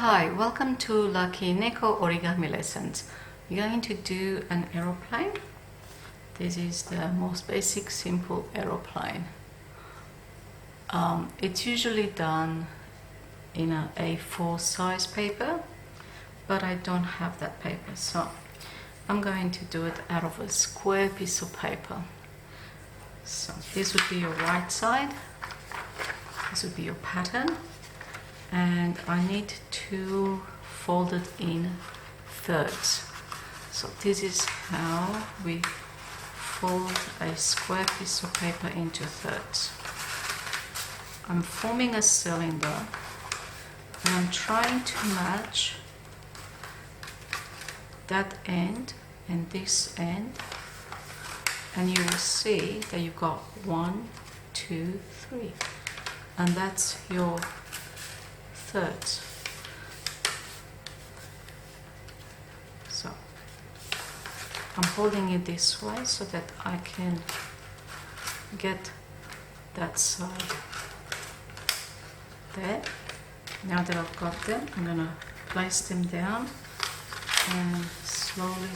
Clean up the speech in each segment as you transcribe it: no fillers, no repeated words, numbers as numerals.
Hi, welcome to Lucky Neko Origami Lessons. We're going to do an aeroplane. This is the most basic, simple aeroplane. It's usually done in an A4 size paper, but I don't have that paper, so I'm going to do it out of a square piece of paper. So this would be your right side, this would be your pattern, and I need to fold it in thirds. So this is how we fold a square piece of paper into thirds. I'm forming a cylinder and I'm trying to match that end and this end, and you will see that you've got 1, 2, 3, and that's your thirds. So I'm holding it this way so that I can get that side there. Now that I've got them, I'm going to place them down and slowly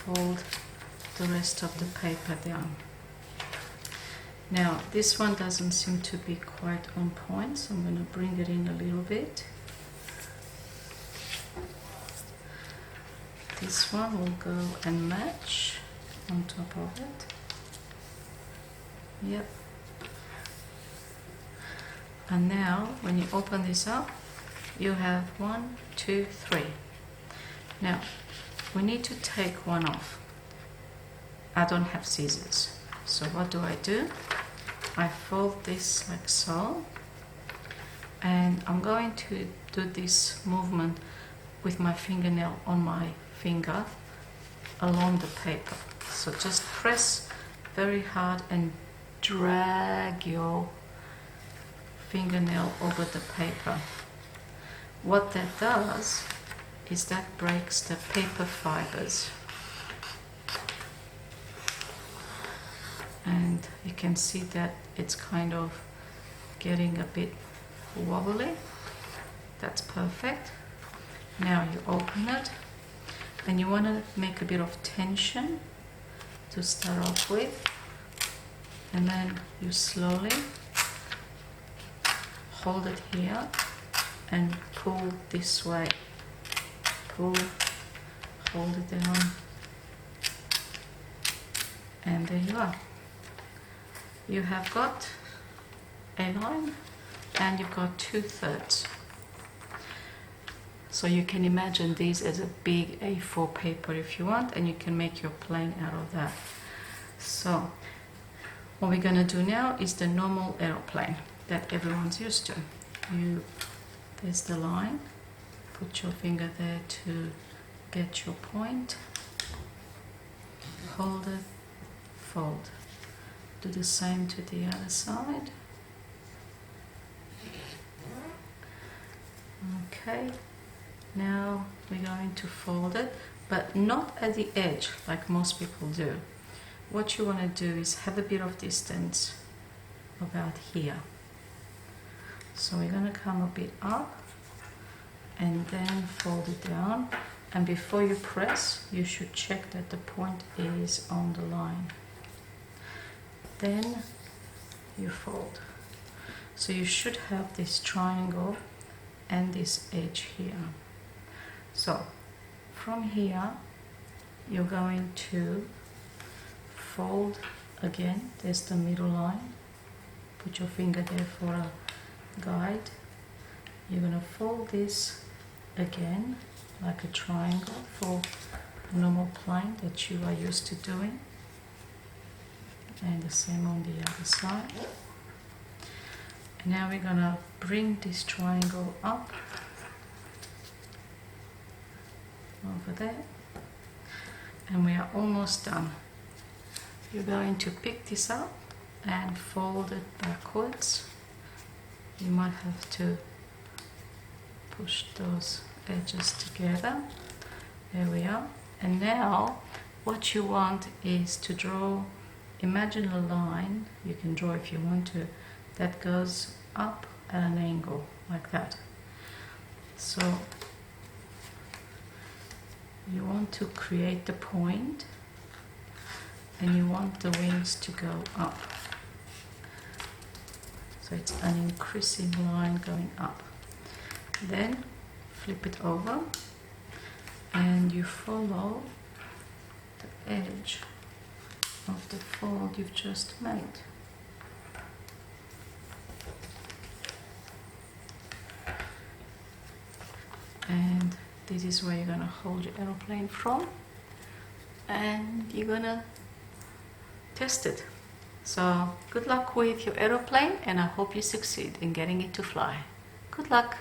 fold the rest of the paper down. Now this one doesn't seem to be quite on point, so I'm going to bring it in a little bit. This one will go and match on top of it. Yep. And now when you open this up, you have 1, 2, 3. Now we need to take one off. I don't have scissors, so what do? I fold this like so, and I'm going to do this movement with my fingernail on my finger along the paper. So just press very hard and drag your fingernail over the paper. What that does is that breaks the paper fibers. And you can see that it's kind of getting a bit wobbly. That's perfect. Now you open it, and you want to make a bit of tension to start off with, and then you slowly hold it here and pull this way. Pull, hold it down, and there you are. You have got a line and you've got 2/3. So you can imagine this as a big A4 paper if you want, and you can make your plane out of that. So what we're going to do now is the normal aeroplane that everyone's used to. There's the line, put your finger there to get your point, hold it, fold. Do the same to the other side. Okay, now we're going to fold it, but not at the edge like most people do. What you want to do is have a bit of distance about here. So we're going to come a bit up and then fold it down, and before you press you should check that the point is on the line. Then you fold. So you should have this triangle and this edge here. So from here you're going to fold again. There's the middle line. Put your finger there for a guide. You're going to fold this again like a triangle for a normal plane that you are used to doing. And the same on the other side. And now we're going to bring this triangle up over there, and we are almost done. You're going to pick this up and fold it backwards. You might have to push those edges together. There we are. And now what you want is to draw. Imagine a line, you can draw if you want to, that goes up at an angle like that. So you want to create the point and you want the wings to go up. So it's an increasing line going up. Then flip it over and you follow the edge of the fold you've just made. And this is where you're going to hold your aeroplane from, and you're going to test it. So good luck with your aeroplane, and I hope you succeed in getting it to fly. Good luck.